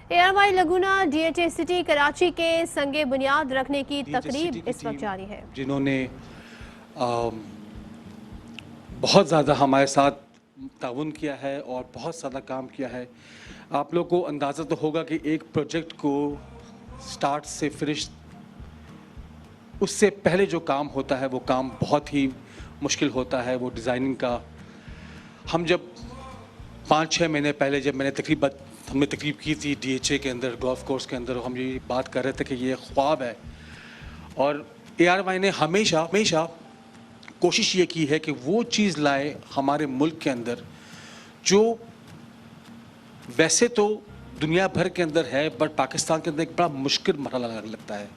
ARY लगूना DHA city Karachi के संगे बुनियाद रखने की तकरीब इस वक्त जारी है, जिन्होंने बहुत ज़्यादा हमारे साथ ताउन किया है और बहुत ज़्यादा काम किया है। आप लोग को अंदाज़ा तो होगा कि एक प्रोजेक्ट को स्टार्ट से फिनिश, उससे पहले जो काम होता है वो काम बहुत ही मुश्किल होता है, वो डिज़ाइनिंग का। हम जब 5-6 महीने पहले जब हमने तकरीब की थी डीएचए के अंदर, गोल्फ कोर्स के अंदर, हम ये बात कर रहे थे कि ये ख्वाब है। और एआरवाई ने हमेशा हमेशा कोशिश ये की है कि वो चीज़ लाए हमारे मुल्क के अंदर जो वैसे तो दुनिया भर के अंदर है, बट पाकिस्तान के अंदर एक बड़ा मुश्किल मरहला लगता है।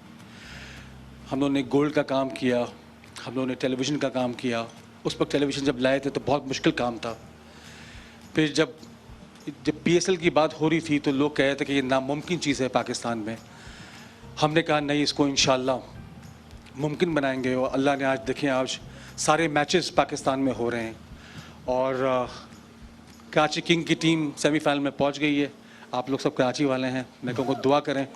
हम लोगों ने गोल्ड का काम किया, हम लोगों ने टेलीविज़न का काम किया। उस वक्त टेलीविज़न जब लाए थे तो बहुत मुश्किल काम था। फिर जब पीएसएल की बात हो रही थी तो लोग कह रहे थे कि ये नामुमकिन चीज़ है पाकिस्तान में। हमने कहा नहीं, इसको इंशाल्लाह मुमकिन बनाएंगे। और अल्लाह ने आज देखें, आज सारे मैचेस पाकिस्तान में हो रहे हैं और कराची किंग की टीम सेमीफाइनल में पहुंच गई है। आप लोग सब कराची वाले हैं, मैं कहूँगा दुआ करें।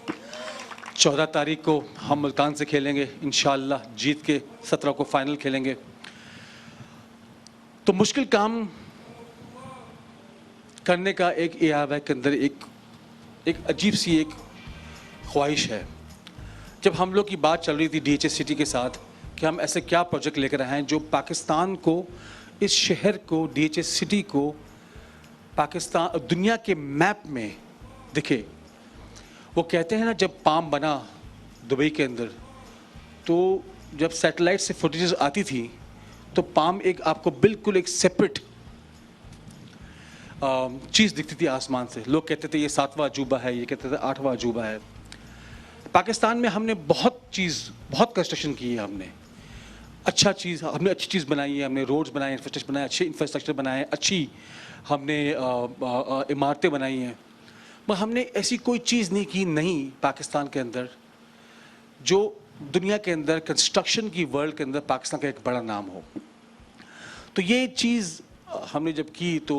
14 तारीख को हम मुल्तान से खेलेंगे, इंशाल्लाह जीत के 17 को फाइनल खेलेंगे। तो मुश्किल काम करने का एक एआरवाई के अंदर एक अजीब सी एक ख्वाहिश है। जब हम लोग की बात चल रही थी डीएचए सिटी के साथ कि हम ऐसे क्या प्रोजेक्ट लेकर आए हैं जो पाकिस्तान को, इस शहर को, डीएचए सिटी को पाकिस्तान दुनिया के मैप में दिखे। वो कहते हैं ना, जब पाम बना दुबई के अंदर, तो जब सैटेलाइट से फुटेजेस आती थी तो पाम एक आपको बिल्कुल एक सेपरेट चीज़ दिखती थी आसमान से। लोग कहते थे ये 7वां अजूबा है, ये कहते थे 8वां अजूबा है। पाकिस्तान में हमने बहुत कंस्ट्रक्शन की है। हमने अच्छी चीज़ बनाई है। हमने रोड्स बनाए, इंफ्रास्ट्रक्चर बनाए, अच्छे इंफ्रास्ट्रक्चर बनाए, अच्छी हमने इमारतें बनाई हैं। मगर हमने ऐसी कोई चीज़ नहीं की पाकिस्तान के अंदर जो दुनिया के अंदर कंस्ट्रक्शन की वर्ल्ड के अंदर पाकिस्तान का एक बड़ा नाम हो। तो ये चीज़ हमने जब की तो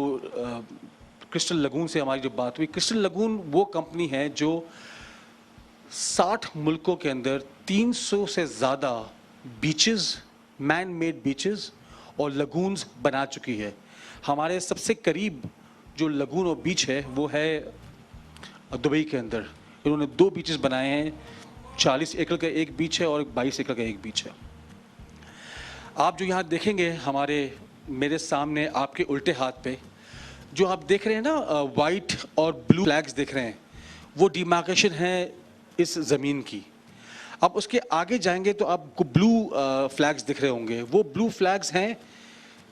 क्रिस्टल लगून से हमारी जब बात हुई, क्रिस्टल लगून वो कंपनी है जो 60 मुल्कों के अंदर 300 से ज़्यादा बीचेस, मैन मेड बीचेस और लगून्स बना चुकी है। हमारे सबसे करीब जो लगून और बीच है वो है दुबई के अंदर। इन्होंने 2 बीचेस बनाए हैं। 40 एकड़ का एक बीच है और 22 एकड़ का एक बीच है। आप जो यहाँ देखेंगे मेरे सामने आपके उल्टे हाथ पे जो आप देख रहे हैं ना, वाइट और ब्लू फ्लैग्स देख रहे हैं, वो डिमार्केशन है इस ज़मीन की। आप उसके आगे जाएंगे तो आपको ब्लू फ्लैग्स दिख रहे होंगे। वो ब्लू फ्लैग्स हैं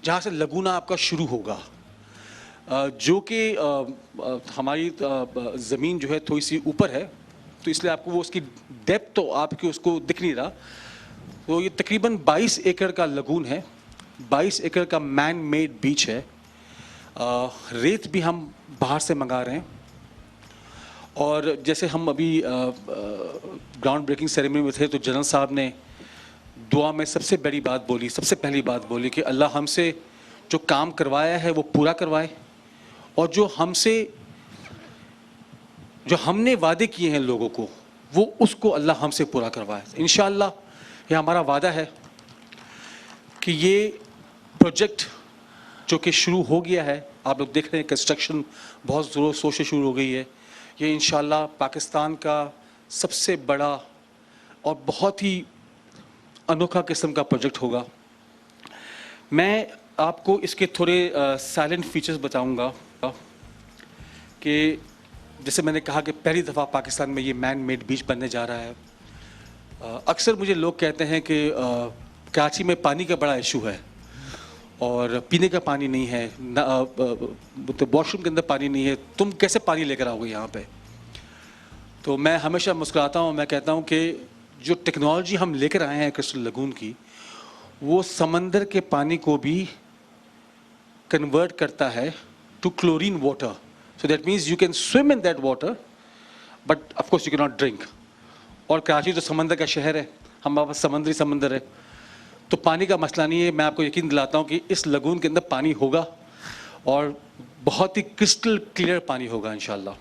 जहाँ से लगूना आपका शुरू होगा, जो कि हमारी ज़मीन जो है थोड़ी सी ऊपर है, तो इसलिए आपको वो उसकी डेप्थ तो आपकी उसको दिख नहीं रहा। तो ये तकरीबन 22 एकड़ का लगून है, 22 एकड़ का मैन मेड बीच है। रेत भी हम बाहर से मंगा रहे हैं। और जैसे हम अभी ग्राउंड ब्रेकिंग सेरेमनी में थे तो जनरल साहब ने दुआ में सबसे पहली बात बोली कि अल्लाह हमसे जो काम करवाया है वो पूरा करवाए, और जो हमने वादे किए हैं लोगों को, वो उसको अल्लाह हमसे पूरा करवाए। इंशाअल्लाह ये हमारा वादा है कि ये प्रोजेक्ट जो कि शुरू हो गया है, आप लोग देख रहे हैं कंस्ट्रक्शन बहुत ज़ोर शोर से शुरू हो गई है। ये इंशाअल्लाह पाकिस्तान का सबसे बड़ा और बहुत ही अनोखा किस्म का प्रोजेक्ट होगा। मैं आपको इसके थोड़े साइलेंट फीचर्स बताऊंगा कि जैसे मैंने कहा कि पहली दफ़ा पाकिस्तान में ये मैन मेड बीच बनने जा रहा है। अक्सर मुझे लोग कहते हैं कि कराची में पानी का बड़ा इशू है और पीने का पानी नहीं है, तो वॉशरूम के अंदर पानी नहीं है, तुम कैसे पानी लेकर आओगे यहाँ पे। तो मैं हमेशा मुस्कुराता हूँ, मैं कहता हूँ कि जो टेक्नोलॉजी हम लेकर आए हैं क्रिस्टल लगून की, वो समंदर के पानी को भी कन्वर्ट करता है to chlorine water. So that means you can swim in that water, but of course you can not drink. और कराची तो समंदर का शहर है, हमारे पास समंदर है, तो पानी का मसला नहीं है। मैं आपको यकीन दिलाता हूँ कि इस लगून के अंदर पानी होगा और बहुत ही क्रिस्टल क्लियर पानी होगा इंशाल्लाह।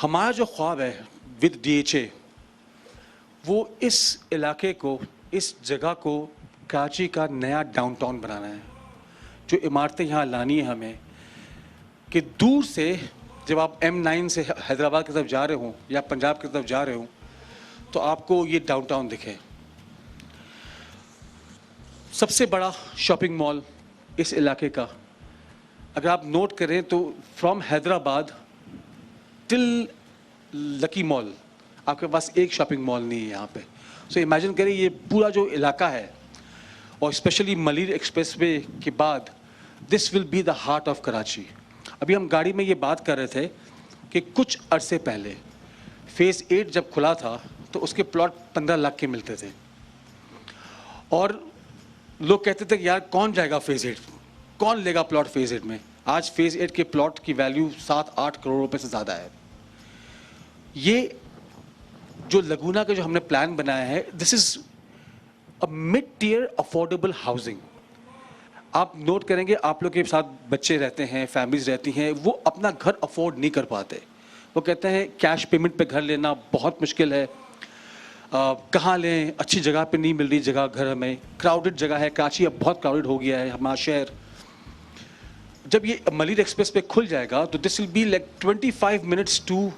हमारा जो ख्वाब है विद DHA, वो इस इलाके को, इस जगह को कराची का नया डाउनटाउन बनाना है। जो इमारतें यहाँ लानी है हमें कि दूर से जब आप M9 से हैदराबाद की तरफ जा रहे हों या पंजाब की तरफ जा रहे हों तो आपको ये डाउनटाउन दिखे। सबसे बड़ा शॉपिंग मॉल इस इलाके का अगर आप नोट करें तो from Hyderabad till lucky mall आपके पास एक शॉपिंग मॉल नहीं है यहाँ पे। सो इमेजिन करें ये पूरा जो इलाका है और स्पेशली मलिर एक्सप्रेसवे के बाद this will be the heart of Karachi. अभी हम गाड़ी में ये बात कर रहे थे कि कुछ अरसे पहले फेज़ 8 जब खुला था तो उसके प्लॉट 15 लाख के मिलते थे और लोग कहते थे कि यार कौन जाएगा फेज़ 8, कौन लेगा प्लॉट फेज़ 8 में। आज फेज़ 8 के प्लॉट की वैल्यू 7-8 करोड़ रुपए से ज़्यादा है। ये जो लगूना का जो हमने प्लान बनाया है, this is a mid tier affordable housing. आप नोट करेंगे आप लोग के साथ बच्चे रहते हैं, फैमिलीज रहती हैं, वो अपना घर अफोर्ड नहीं कर पाते। वो कहते हैं कैश पेमेंट पे घर लेना बहुत मुश्किल है, कहाँ लें, अच्छी जगह पे नहीं मिल रही जगह घर हमें, क्राउडेड जगह है, कराची अब बहुत क्राउडेड हो गया है हमारा शहर। जब ये मलिर एक्सप्रेस पे खुल जाएगा तो this will be like 25 minutes to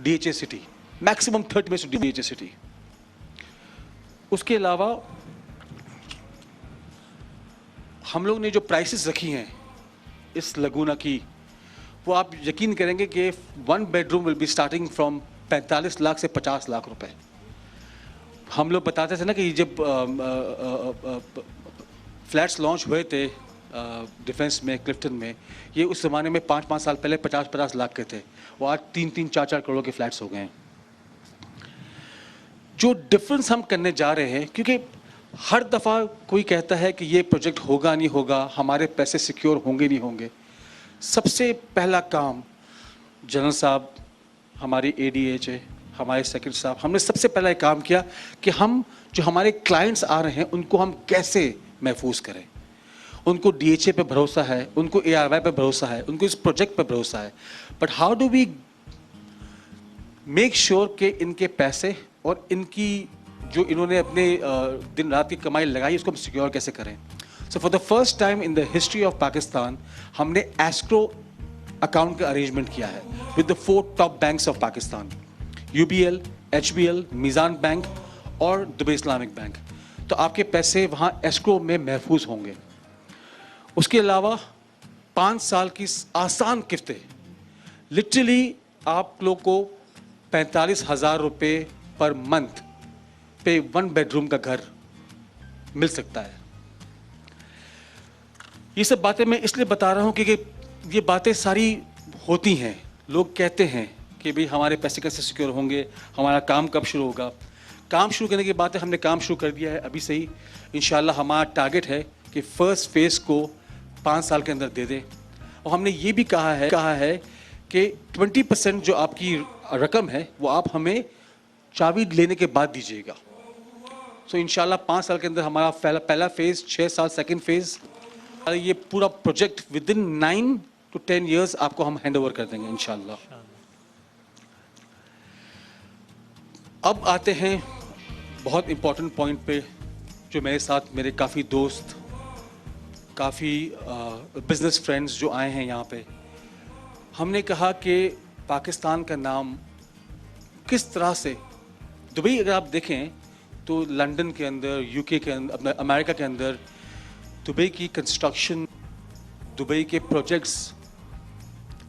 DHA city, maximum 30 minutes to DHA city. उसके अलावा हम लोग ने जो प्राइसेस रखी हैं इस लगूना की, वो आप यकीन करेंगे कि 1 bedroom will be starting from 45 lakh से 50 लाख रुपए। हम लोग बताते थे ना कि जब फ्लैट्स लॉन्च हुए थे डिफेंस में, क्लिफ्टन में, ये उस ज़माने में 5-5 साल पहले 50-50 लाख के थे, वो आज 3-3, 4-4 करोड़ के फ्लैट्स हो गए हैं। जो डिफरेंस हम करने जा रहे हैं, क्योंकि हर दफ़ा कोई कहता है कि ये प्रोजेक्ट होगा नहीं होगा, हमारे पैसे सिक्योर होंगे नहीं होंगे। सबसे पहला काम जनरल साहब, हमारी ADHA, हमारे सेक्रेटरी साहब, हमने सबसे पहला एक काम किया कि हम जो हमारे क्लाइंट्स आ रहे हैं उनको हम कैसे महफूज करें। उनको DHA पे भरोसा है, उनको ARY पे भरोसा है, उनको इस प्रोजेक्ट पे भरोसा है, but how do we make sure कि इनके पैसे और इनकी जो इन्होंने अपने दिन रात की कमाई लगाई उसको हम सिक्योर कैसे करें। So for the first time in the history of Pakistan हमने एस्क्रो अकाउंट का अरेंजमेंट किया है with the 4 top banks of Pakistan, UBL, HBL, Meezan bank और दुबई इस्लामिक बैंक। तो आपके पैसे वहाँ एस्क्रो में महफूज होंगे। उसके अलावा 5 साल की आसान किस्तें, लिटरली आप लोग को 45,000 रुपये पर मंथ पे 1 बेडरूम का घर मिल सकता है। ये सब बातें मैं इसलिए बता रहा हूँ कि ये बातें सारी होती हैं, लोग कहते हैं कि भाई हमारे पैसे कैसे सिक्योर होंगे, हमारा काम कब शुरू होगा। काम शुरू करने की बात है, हमने काम शुरू कर दिया है अभी से ही। इंशाल्लाह हमारा टारगेट है कि फर्स्ट फेज़ को 5 साल के अंदर दे दें। और हमने ये भी कहा है कि 20% जो आपकी रकम है वो आप हमें चाबी लेने के बाद दीजिएगा। सो इंशाल्लाह 5 साल के अंदर हमारा पहला फेज़, 6 साल सेकेंड फेज़, ये पूरा project with in 9 to 10 years आपको हम हैंड ओवर कर देंगे इंशाल्लाह। अब आते हैं बहुत इम्पोर्टेंट पॉइंट पे, जो मेरे साथ मेरे काफ़ी दोस्त, काफ़ी बिजनेस फ्रेंड्स जो आए हैं यहाँ पे। हमने कहा कि पाकिस्तान का नाम किस तरह से, दुबई अगर आप देखें तो लंदन के अंदर, UK के अंदर, अमेरिका के अंदर दुबई की कंस्ट्रक्शन, दुबई के प्रोजेक्ट्स,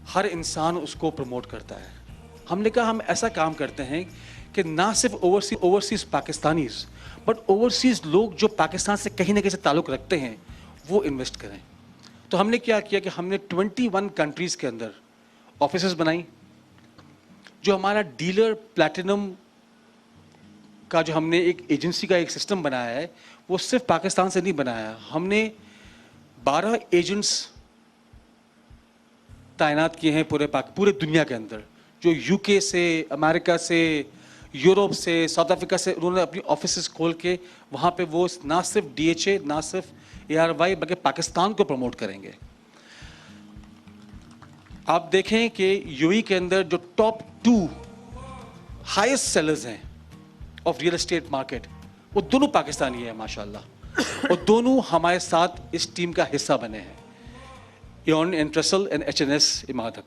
हर इंसान उसको प्रमोट करता है। हमने कहा हम ऐसा काम करते हैं कि ना सिर्फ ओवरसीज़ पाकिस्तानीज़ बट ओवरसीज़ लोग जो पाकिस्तान से कहीं ना कहीं से ताल्लुक़ रखते हैं वो इन्वेस्ट करें। तो हमने क्या किया कि हमने 21 कंट्रीज़ के अंदर ऑफिसेज बनाई। जो हमारा डीलर प्लैटिनम का जो हमने एक एजेंसी का एक सिस्टम बनाया है वो सिर्फ पाकिस्तान से नहीं बनाया, हमने 12 एजेंट्स तैनात किए हैं पूरे दुनिया के अंदर, जो UK से, अमेरिका से, यूरोप से, साउथ अफ्रीका से, उन्होंने अपनी ऑफिसेज खोल के वहाँ पे वो ना सिर्फ DHA, ना सिर्फ ARY बल्कि पाकिस्तान को प्रमोट करेंगे। आप देखें कि UAE के अंदर जो टॉप 2 हाईएस्ट सेलर्स हैं ऑफ रियल एस्टेट मार्केट, वो दोनों पाकिस्तानी हैं माशाल्लाह, और दोनों हमारे साथ इस टीम का हिस्सा बने हैं, इयॉन एंट्रेसल एंड एचएनएस इमादक।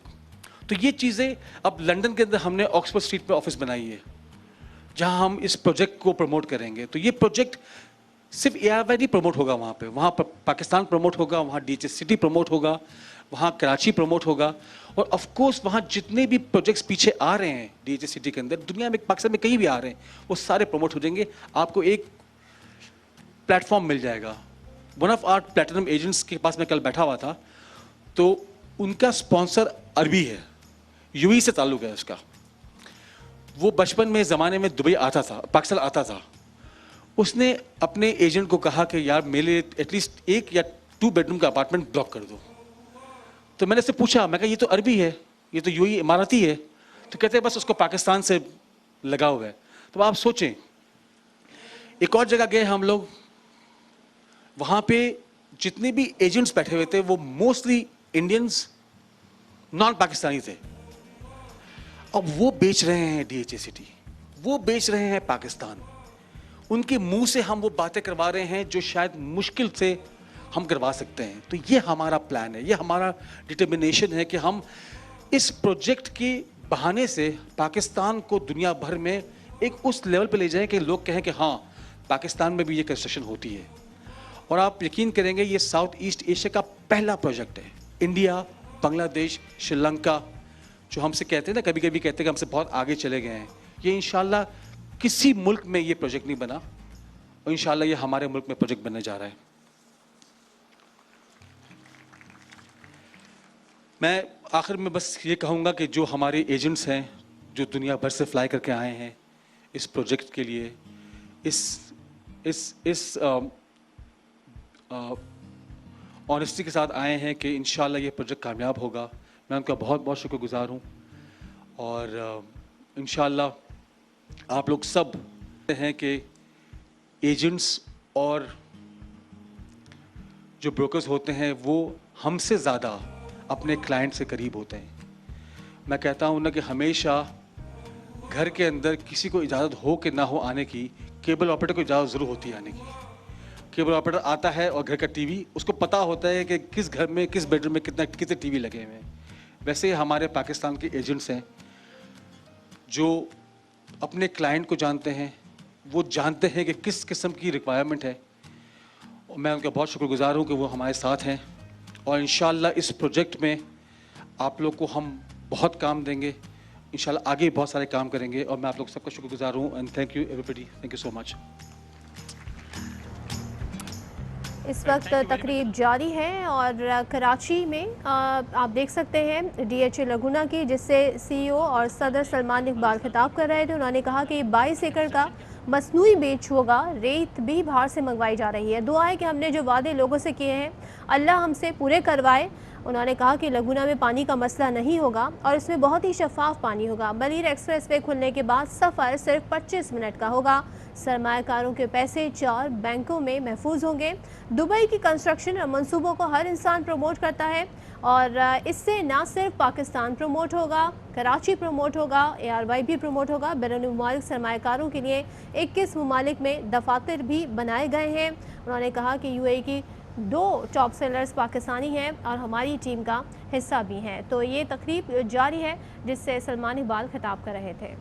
तो ये चीज़ें अब लंदन के अंदर हमने ऑक्सफोर्ड स्ट्रीट पे ऑफिस बनाई है जहां हम इस प्रोजेक्ट को प्रमोट करेंगे। तो ये प्रोजेक्ट सिर्फ एआरवाई नहीं प्रमोट होगा वहाँ पे, वहाँ पाकिस्तान प्रमोट होगा, वहाँ डीएचएस सिटी प्रमोट होगा, वहाँ कराची प्रमोट होगा, और ऑफ कोर्स वहाँ जितने भी प्रोजेक्ट्स पीछे आ रहे हैं डीएचएस सिटी के अंदर, दुनिया में पाकिस्तान में कहीं भी आ रहे हैं, वो सारे प्रमोट हो जाएंगे। आपको एक प्लेटफॉर्म मिल जाएगा। One of our platinum agents के पास मैं कल बैठा हुआ था, तो उनका स्पॉन्सर अरबी है, यूएई से ताल्लुक है उसका। वो बचपन में ज़माने में दुबई आता था, पाकिस्तान आता था। उसने अपने एजेंट को कहा कि यार मेरे लिए एटलीस्ट 1 या 2 बेडरूम का अपार्टमेंट ब्लॉक कर दो। तो मैंने उससे पूछा, मैं कहा ये तो अरबी है, ये तो यूएई इमारती है। तो कहते हैं बस उसको पाकिस्तान से लगा हुआ है। तो आप सोचें, एक और जगह गए हम लोग, वहाँ पे जितने भी एजेंट्स बैठे हुए थे वो मोस्टली इंडियंस, नॉन पाकिस्तानी थे। अब वो बेच रहे हैं डीएचए सिटी, वो बेच रहे हैं पाकिस्तान। उनके मुंह से हम वो बातें करवा रहे हैं जो शायद मुश्किल से हम करवा सकते हैं। तो ये हमारा प्लान है, ये हमारा डिटर्मिनेशन है कि हम इस प्रोजेक्ट के बहाने से पाकिस्तान को दुनिया भर में एक उस लेवल पे ले जाएं कि लोग कहें कि हाँ, पाकिस्तान में भी ये कंस्ट्रक्शन होती है। और आप यकीन करेंगे, ये साउथ ईस्ट एशिया का पहला प्रोजेक्ट है। इंडिया, बांग्लादेश, श्रीलंका जो हमसे कहते हैं ना, कभी कभी कहते हैं कि हमसे बहुत आगे चले गए हैं, ये इंशाल्लाह किसी मुल्क में ये प्रोजेक्ट नहीं बना, और इंशाल्लाह ये हमारे मुल्क में प्रोजेक्ट बनने जा रहा है। मैं आखिर में बस ये कहूँगा कि जो हमारे एजेंट्स हैं जो दुनिया भर से फ्लाई करके आए हैं इस प्रोजेक्ट के लिए, इस ऑनेस्टी के साथ आए हैं कि इंशाल्लाह ये प्रोजेक्ट कामयाब होगा। मैं उनका बहुत बहुत शुक्रगुजार हूँ। और इंशाल्लाह आप लोग सब हैं कि एजेंट्स और जो ब्रोकर्स होते हैं वो हमसे ज़्यादा अपने क्लाइंट से करीब होते हैं। मैं कहता हूँ ना कि हमेशा घर के अंदर किसी को इजाज़त हो कि ना हो आने की, केबल ऑपरेटर को इजाज़त ज़रूर होती है आने की। केबल ऑपरेटर आता है और घर का टीवी, उसको पता होता है कि किस घर में, किस बेडरूम में कितने टीवी लगे हुए हैं। वैसे हमारे पाकिस्तान के एजेंट्स हैं जो अपने क्लाइंट को जानते हैं, वो जानते हैं कि किस किस्म की रिक्वायरमेंट है, और मैं उनका बहुत शुक्रगुजार हूँ कि वो हमारे साथ हैं। और इंशाल्लाह इस प्रोजेक्ट में आप लोग को हम बहुत काम देंगे, इंशाल्लाह आगे बहुत सारे काम करेंगे, और मैं आप लोग सबका शुक्रगुजार हूँ। And thank you everybody, thank you so much. इस वक्त तकरीब जारी है और कराची में आप देख सकते हैं डीएचए लगुना की, जिससे सीईओ और सदर सलमान इकबाल खिताब कर रहे थे। उन्होंने कहा कि 22 एकड़ का मसनूई बीच होगा, रेत भी बाहर से मंगवाई जा रही है। दुआ है कि हमने जो वादे लोगों से किए हैं अल्लाह हमसे पूरे करवाए। उन्होंने कहा कि लगुना में पानी का मसला नहीं होगा और इसमें बहुत ही शफाफ पानी होगा। बलीर एक्सप्रेसवे खुलने के बाद सफ़र सिर्फ 25 मिनट का होगा। सरमायाकारों के पैसे 4 बैंकों में महफूज होंगे। दुबई की कंस्ट्रक्शन और मंसूबों को हर इंसान प्रमोट करता है, और इससे ना सिर्फ पाकिस्तान प्रमोट होगा, कराची प्रमोट होगा, ARY भी प्रमोट होगा। बैरून मुमालिक सरमायाकारों के लिए 21 ममालिक में दफातर भी बनाए गए हैं। उन्होंने कहा कि UAE की 2 टॉप सेलर्स पाकिस्तानी हैं और हमारी टीम का हिस्सा भी हैं। तो ये तकरीब जारी है जिससे सलमान इकबाल खिताब कर रहे थे।